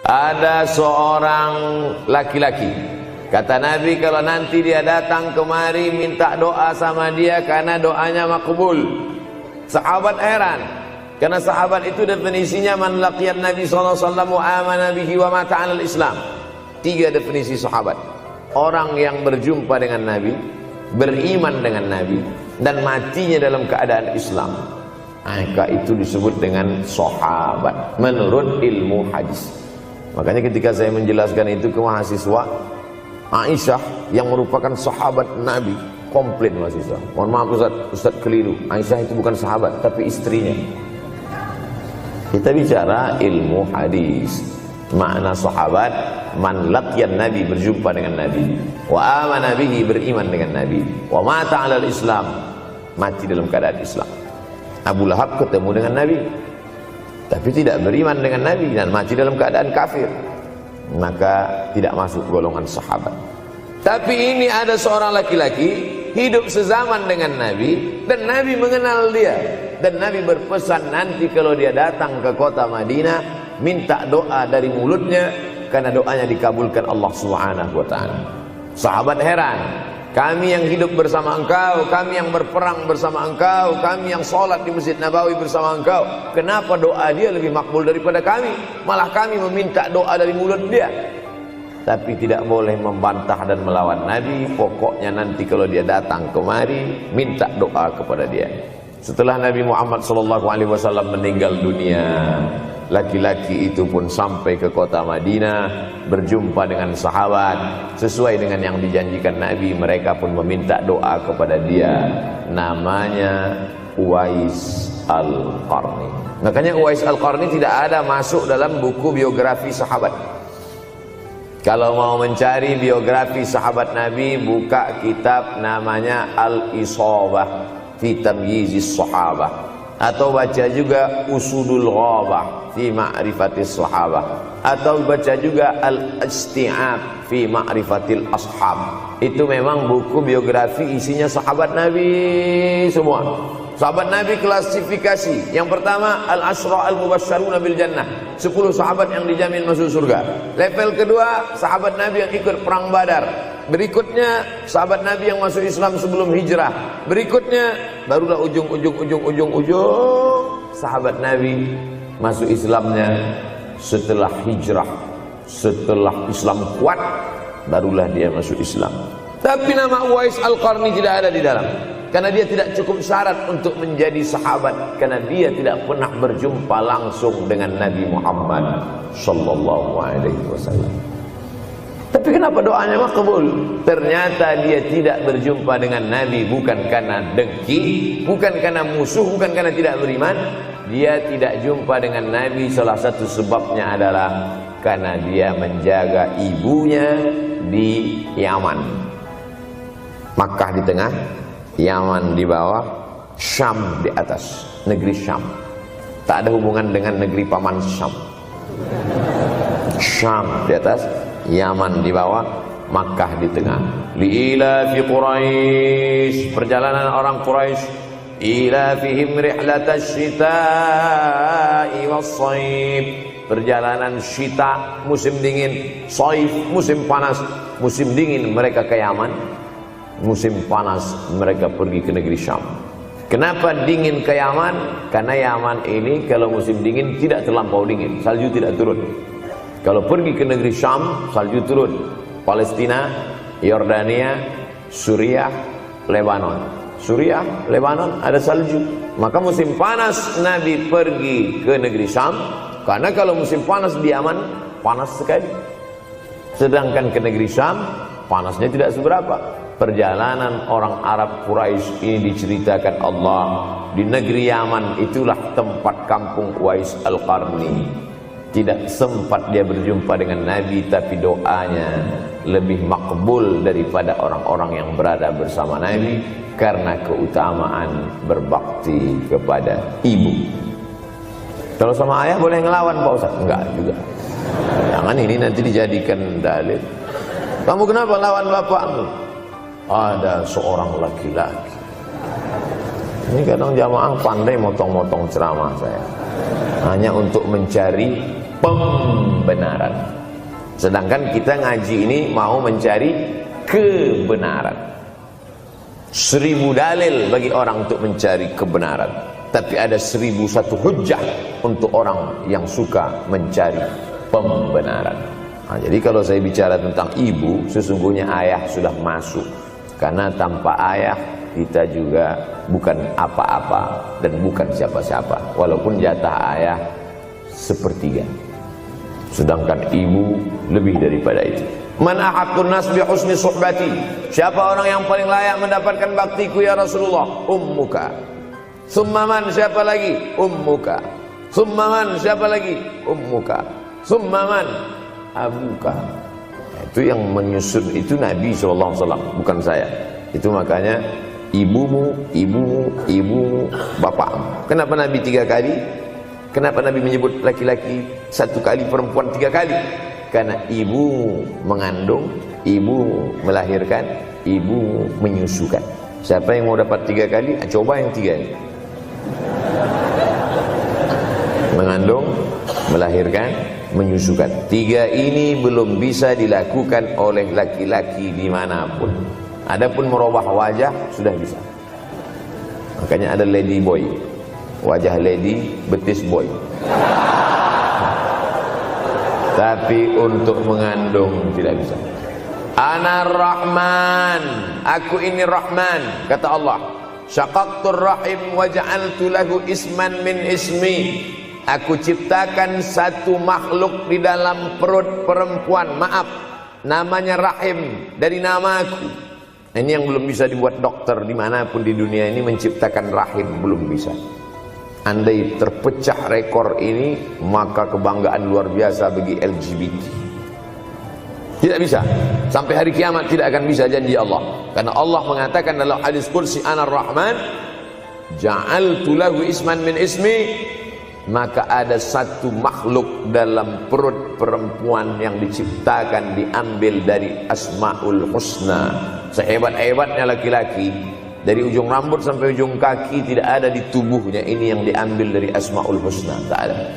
Ada seorang laki-laki, kata Nabi, kalau nanti dia datang kemari minta doa sama dia karena doanya makbul. Sahabat heran, karena sahabat itu definisinya man laqiyan Nabi sallallahu alaihi wasallam wa amana bihi wa mata 'alal Islam. 3 definisi sahabat. Orang yang berjumpa dengan Nabi, beriman dengan Nabi, dan matinya dalam keadaan Islam, maka itu disebut dengan sahabat menurut ilmu hadis. Makanya ketika saya menjelaskan itu ke mahasiswa, Aisyah yang merupakan sahabat Nabi, komplain mahasiswa, mohon maaf Ustaz keliru, Aisyah itu bukan sahabat tapi istrinya. Kita bicara ilmu hadis. Makna sahabat, man laqiyan Nabi, berjumpa dengan Nabi, wa amana bihi, beriman dengan Nabi, wa mata 'alal Islam, mati dalam keadaan Islam. Abu Lahab ketemu dengan Nabi tapi tidak beriman dengan Nabi dan mati dalam keadaan kafir, maka tidak masuk golongan sahabat. Tapi ini ada seorang laki-laki hidup sezaman dengan Nabi dan Nabi mengenal dia, dan Nabi berpesan nanti kalau dia datang ke kota Madinah minta doa dari mulutnya karena doanya dikabulkan Allah Subhanahu wa taala. Sahabat heran, kami yang hidup bersama engkau, kami yang berperang bersama engkau, kami yang sholat di Masjid Nabawi bersama engkau, kenapa doa dia lebih makbul daripada kami? Malah kami meminta doa dari mulut dia. Tapi tidak boleh membantah dan melawan Nabi. Pokoknya nanti kalau dia datang kemari minta doa kepada dia. Setelah Nabi Muhammad SAW meninggal dunia, laki-laki itu pun sampai ke kota Madinah, berjumpa dengan sahabat. Sesuai dengan yang dijanjikan Nabi, mereka pun meminta doa kepada dia. Namanya Uwais Al-Qarni. Makanya Uwais Al-Qarni tidak ada masuk dalam buku biografi sahabat. Kalau mau mencari biografi sahabat Nabi, buka kitab namanya Al-Isabah fi Tamyizis Sahabah, atau baca juga Usudul Ghabah fi Ma'rifatis Sahabah, atau baca juga Al-Isti'ab fi Ma'rifatil Ashab. Itu memang buku biografi isinya sahabat Nabi semua. Sahabat Nabi klasifikasi. Yang pertama, Al-Ashra Al-Mubasysyaruna bil Jannah, 10 sahabat yang dijamin masuk surga. Level kedua, sahabat Nabi yang ikut perang Badar. Berikutnya, sahabat Nabi yang masuk Islam sebelum hijrah. Berikutnya, barulah ujung sahabat Nabi masuk Islamnya setelah hijrah, setelah Islam kuat, barulah dia masuk Islam. Tapi nama Uwais Al-Qarni tidak ada di dalam, karena dia tidak cukup syarat untuk menjadi sahabat, karena dia tidak pernah berjumpa langsung dengan Nabi Muhammad sallallahu alaihi wasallam. Tapi kenapa doanya makbul? Ternyata dia tidak berjumpa dengan Nabi bukan karena dengki, bukan karena musuh, bukan karena tidak beriman. Dia tidak jumpa dengan Nabi, salah satu sebabnya adalah karena dia menjaga ibunya di Yaman. Makkah di tengah, Yaman di bawah, Syam di atas, negeri Syam. Tak ada hubungan dengan negeri paman Syam. Syam di atas, Yaman di bawah, Makkah di tengah. Liila fi Quraisy, perjalanan orang Quraisy. Ila fihim rihlatash shita'i was-shaib, perjalanan syita musim dingin, shaif musim panas. Musim dingin mereka ke Yaman, musim panas mereka pergi ke negeri Syam. Kenapa dingin ke Yaman? Karena Yaman ini kalau musim dingin tidak terlampau dingin, salju tidak turun. Kalau pergi ke negeri Syam, salju turun. Palestina, Yordania, Suriah, Lebanon. Suriah, Lebanon ada salju. Maka musim panas Nabi pergi ke negeri Syam, karena kalau musim panas di Yaman panas sekali. Sedangkan ke negeri Syam panasnya tidak seberapa. Perjalanan orang Arab Quraisy ini diceritakan Allah, di negeri Yaman itulah tempat kampung Uwais Al-Qarni. Tidak sempat dia berjumpa dengan Nabi, tapi doanya lebih makbul daripada orang-orang yang berada bersama Nabi, karena keutamaan berbakti kepada ibu. Kalau sama ayah boleh ngelawan Pak Ustaz? Enggak juga. Jangan ini nanti dijadikan dalil. Kamu kenapa lawan bapakmu? Ada seorang laki-laki. Ini kadang jamaah pandai motong-motong ceramah saya, hanya untuk mencari pembenaran. Sedangkan kita ngaji ini mau mencari kebenaran. 1000 dalil bagi orang untuk mencari kebenaran, tapi ada 1001 hujjah untuk orang yang suka mencari pembenaran. Nah, jadi kalau saya bicara tentang ibu, sesungguhnya ayah sudah masuk. Karena tanpa ayah kita juga bukan apa-apa dan bukan siapa-siapa. Walaupun jatah ayah sepertiga, sedangkan ibu lebih daripada itu. Man ahaqqun nas bi husni suhbati. Siapa orang yang paling layak mendapatkan baktiku ya Rasulullah? Ummuka. Summa man, siapa lagi? Ummuka. Summa man, siapa lagi? Ummuka. Summa man, abuka. Itu yang menyusun itu Nabi SAW, bukan saya. Itu makanya ibumu, ibumu, ibumu, bapakmu. Kenapa Nabi 3 kali? Kenapa Nabi menyebut laki-laki 1 kali, perempuan 3 kali? Karena ibumu mengandung, ibumu melahirkan, ibumu menyusukan. Siapa yang mau dapat 3 kali? Coba yang 3 ini. Mengandung, melahirkan, menyusukan. 3 ini belum bisa dilakukan oleh laki-laki dimanapun. Adapun merubah wajah sudah bisa. Makanya ada lady boy, wajah lady, betis boy. Tapi untuk mengandung tidak bisa. Ana Rahman, aku ini Rahman, kata Allah. Syaqaqtur rahim wa ja'altu lahu isman min ismi. Aku ciptakan satu makhluk di dalam perut perempuan, maaf, namanya rahim, dari namaku. Ini yang belum bisa dibuat dokter dimanapun di dunia ini, menciptakan rahim, belum bisa. Andai terpecah rekor ini, maka kebanggaan luar biasa bagi LGBT. Tidak bisa, sampai hari kiamat tidak akan bisa, janji Allah. Karena Allah mengatakan dalam hadis qudsi, Ana Rahman ja'altu lahu isman min ismi. Maka ada satu makhluk dalam perut perempuan yang diciptakan, diambil dari Asmaul Husna. Sehebat-hebatnya laki-laki, dari ujung rambut sampai ujung kaki tidak ada di tubuhnya ini yang diambil dari Asmaul Husna, tak ada.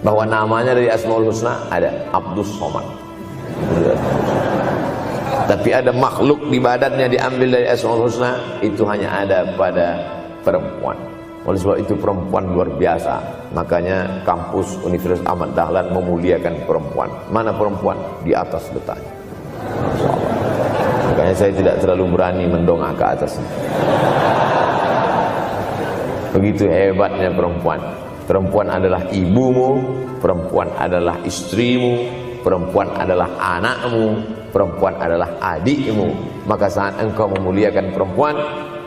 Bahwa namanya dari Asmaul Husna ada, Abdus Somad. Tapi ada makhluk di badannya diambil dari Asmaul Husna, itu hanya ada pada perempuan. Oleh sebab itu perempuan luar biasa. Makanya kampus Universitas Ahmad Dahlan memuliakan perempuan. Mana perempuan? Di atas letaknya. Makanya saya tidak terlalu berani mendongak ke atas. Begitu hebatnya perempuan. Perempuan adalah ibumu, perempuan adalah istrimu, perempuan adalah anakmu, perempuan adalah adikmu. Maka saat engkau memuliakan perempuan,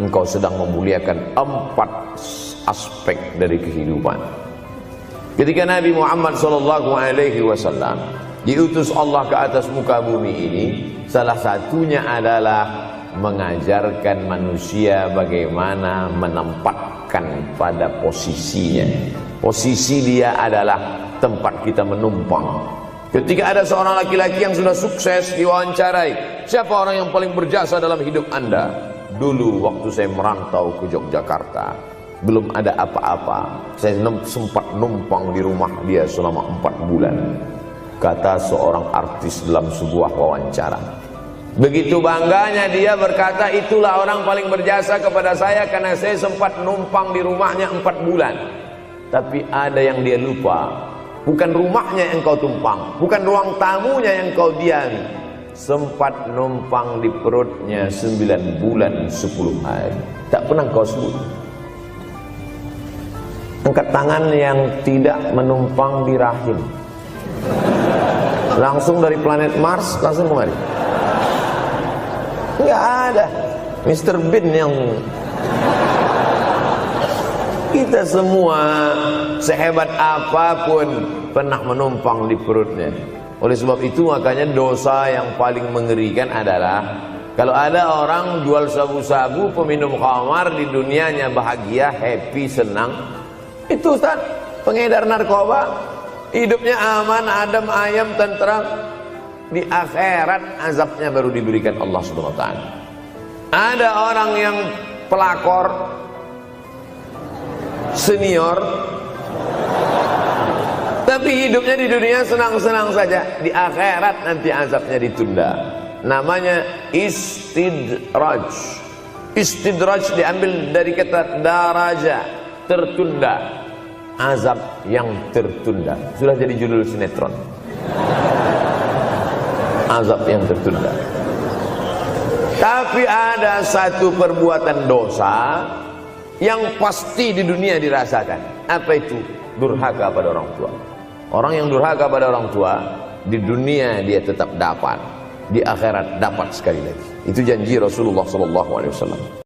engkau sedang memuliakan 4 aspek dari kehidupan. Ketika Nabi Muhammad SAW diutus Allah ke atas muka bumi ini, salah satunya adalah mengajarkan manusia bagaimana menempatkan pada posisinya. Posisi dia adalah tempat kita menumpang. Ketika ada seorang laki-laki yang sudah sukses diwawancarai, siapa orang yang paling berjasa dalam hidup Anda? Dulu waktu saya merantau ke Yogyakarta, belum ada apa-apa, saya sempat numpang di rumah dia selama 4 bulan, kata seorang artis dalam sebuah wawancara. Begitu bangganya dia berkata, itulah orang paling berjasa kepada saya karena saya sempat numpang di rumahnya 4 bulan. Tapi ada yang dia lupa, bukan rumahnya yang kau tumpang, bukan ruang tamunya yang kau diami, sempat numpang di perutnya 9 bulan 10 hari. Tak pernah kau sebut. Angkat tangan yang tidak menumpang di rahim, langsung dari planet Mars langsung kemari. Enggak ada. Mr. Bean yang kita semua sehebat apapun pernah menumpang di perutnya. Oleh sebab itu makanya dosa yang paling mengerikan adalah kalau ada orang jual sabu-sabu, peminum khamar, di dunianya bahagia, happy, senang. Itu Ustaz, pengedar narkoba, hidupnya aman, adem, ayam, tentram. Di akhirat azabnya baru diberikan Allah Subhanahu wa taala. Ada orang yang pelakor senior Nabi hidupnya di dunia senang-senang saja, di akhirat nanti azabnya ditunda. Namanya istidraj. Istidraj diambil dari kata daraja, tertunda. Azab yang tertunda. Sudah jadi judul sinetron. Azab yang tertunda. Tapi ada satu perbuatan dosa yang pasti di dunia dirasakan. Apa itu? Durhaka pada orang tua. Orang yang durhaka pada orang tua, di dunia dia tetap dapat, di akhirat dapat sekali lagi. Itu janji Rasulullah SAW.